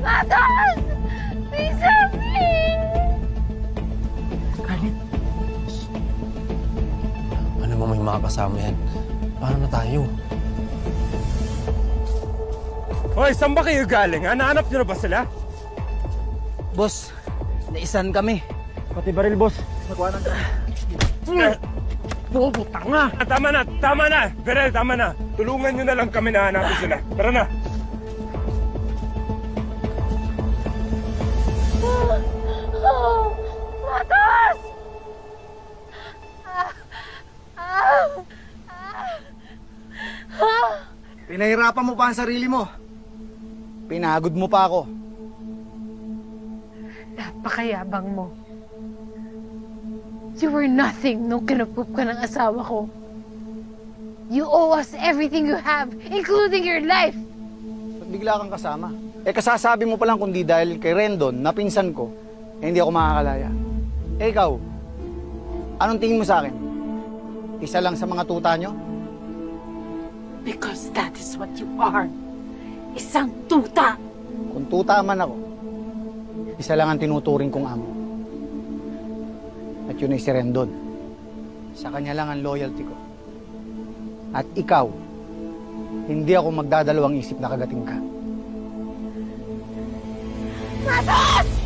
Matos! Please help me! Scarlett. Ano mo may mga kasama yan? Paano na tayo? Hoy, saan ba kayo galing? Hanahanap nyo na ba sila? Boss, naisan kami. Pati baril, boss. Nakuha ng Bobo, tanga! Tama na! Tama na! Berel, tama na! Tulungan nyo na lang kami na hanapin sila. Tara na! Matos! Pinahirapan mo pa ang sarili mo. Pinagod mo pa ako. Napakayabang mo. You were nothing nung kinupup ka ng asawa ko. You owe us everything you have, including your life. Ba't bigla kang kasama? Kasasabi mo pa lang kundi dahil kay Rendon, na pinsan ko, hindi ako makakalaya. Ikaw, anong tingin mo sa akin? Isa lang sa mga tuta nyo? Because that is what you are. Isang tuta. Kung tuta man ako, isa lang ang tinuturing kong amo. At yun ay si Rendon. Sa kanya lang ang loyalty ko. At ikaw, hindi ako magdadalawang isip na kagating ka. Matos!